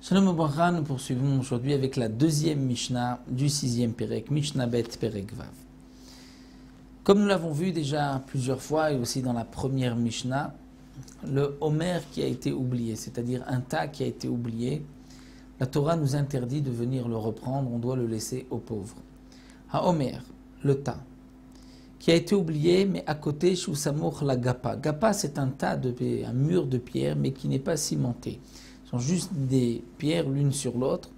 Shalom Obracha, nous poursuivons aujourd'hui avec la deuxième Mishnah du sixième Pérek, Mishnah Bet Pérek Vav. Comme nous l'avons vu déjà plusieurs fois et aussi dans la première Mishnah, le Homer qui a été oublié, c'est-à-dire un tas qui a été oublié, la Torah nous interdit de venir le reprendre, on doit le laisser aux pauvres. Ha Homer, le tas, qui a été oublié, mais à côté, Shusamour la Gapa. Gapa, c'est un un mur de pierre, mais qui n'est pas cimenté. Ce sont juste des pierres l'une sur l'autre.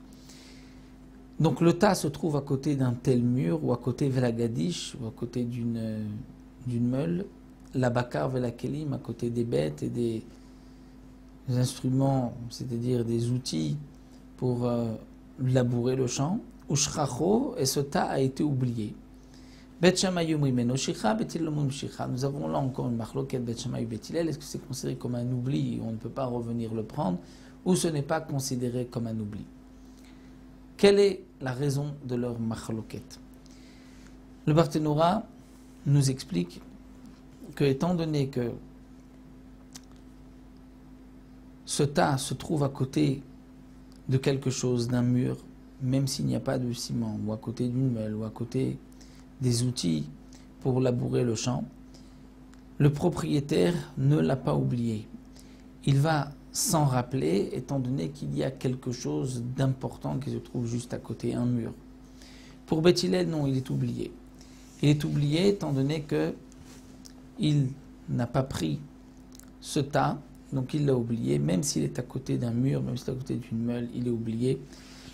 Donc le tas se trouve à côté d'un tel mur, ou à côté Velagadish, ou à côté d'une meule. La Bakar Velakelim, à côté des bêtes et des instruments, c'est-à-dire des outils pour labourer le champ. Ushracho, et ce tas a été oublié. Bet Shammai Umrimeno Shicha, Bet Hillel Omrim Shicha. Nous avons là encore une marloquette Bet Shammai Bet Hillel. Est-ce que c'est considéré comme un oubli, on ne peut pas revenir le prendre, ou ce n'est pas considéré comme un oubli? Quelle est la raison de leur marloquette? Le Barthénora nous explique que, étant donné que ce tas se trouve à côté de quelque chose, d'un mur, même s'il n'y a pas de ciment, ou à côté d'une meule, ou à côté des outils pour labourer le champ, le propriétaire ne l'a pas oublié. Il va s'en rappeler, étant donné qu'il y a quelque chose d'important qui se trouve juste à côté, un mur. Pour Bet Hillel, non, il est oublié. Il est oublié étant donné qu'il n'a pas pris ce tas, donc il l'a oublié, même s'il est à côté d'un mur, même s'il est à côté d'une meule, il est oublié.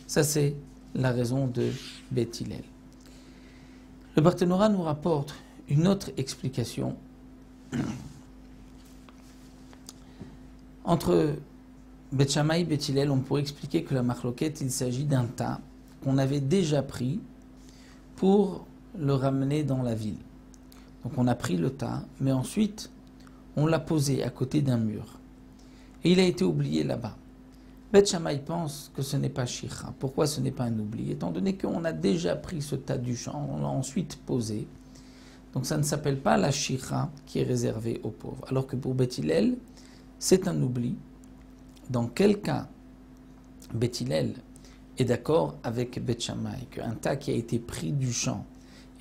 Ça, c'est la raison de Bet Hillel. Le Barthénora nous rapporte une autre explication. Entre Bet Shammai et Bet Hillel, on pourrait expliquer que la marloquette, il s'agit d'un tas qu'on avait déjà pris pour le ramener dans la ville. Donc on a pris le tas, mais ensuite on l'a posé à côté d'un mur. Et il a été oublié là-bas. Bet Shammai pense que ce n'est pas Shicha. Pourquoi ce n'est pas un oubli? Étant donné qu'on a déjà pris ce tas du champ, on l'a ensuite posé. Donc ça ne s'appelle pas la Shicha qui est réservée aux pauvres. Alors que pour Bet Hillel, c'est un oubli. Dans quel cas Bet Hillel est d'accord avec Bet Shammai qu'un tas qui a été pris du champ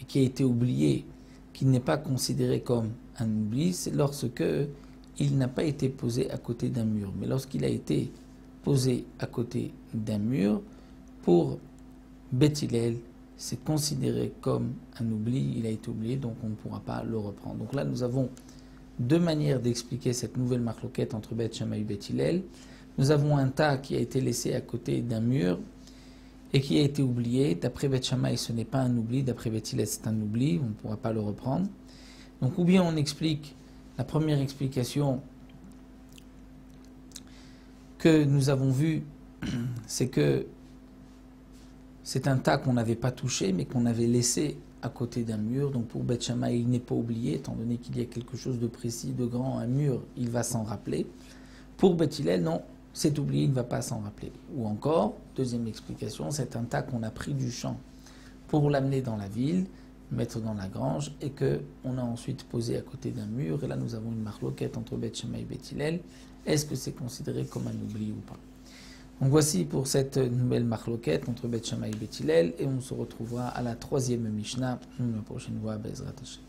et qui a été oublié, qui n'est pas considéré comme un oubli, c'est lorsque il n'a pas été posé à côté d'un mur. Mais lorsqu'il a été posé à côté d'un mur, pour Bet Hillel, c'est considéré comme un oubli, il a été oublié, donc on ne pourra pas le reprendre. Donc là, nous avons deux manières d'expliquer cette nouvelle marloquette entre Bet Shammai et Bet Hillel. Nous avons un tas qui a été laissé à côté d'un mur et qui a été oublié. D'après Bet Shammai, ce n'est pas un oubli. D'après Bet Hillel, c'est un oubli. On ne pourra pas le reprendre. Donc, ou bien on explique, la première explication que nous avons vue, c'est que c'est un tas qu'on n'avait pas touché, mais qu'on avait laissé à côté d'un mur. Donc pour Bet Shammai, il n'est pas oublié, étant donné qu'il y a quelque chose de précis, de grand, un mur, il va s'en rappeler. Pour Bet Hillel, non, c'est oublié, il ne va pas s'en rappeler. Ou encore, deuxième explication, c'est un tas qu'on a pris du champ pour l'amener dans la ville, mettre dans la grange, et qu'on a ensuite posé à côté d'un mur. Et là, nous avons une marloquette entre Bet Shammai et Bet Hillel. Est-ce que c'est considéré comme un oubli ou pas? Donc voici pour cette nouvelle marloquette entre Bet Shammai et Bet Hillel, et on se retrouvera à la troisième Mishnah la prochaine fois, Bezrat Hashem.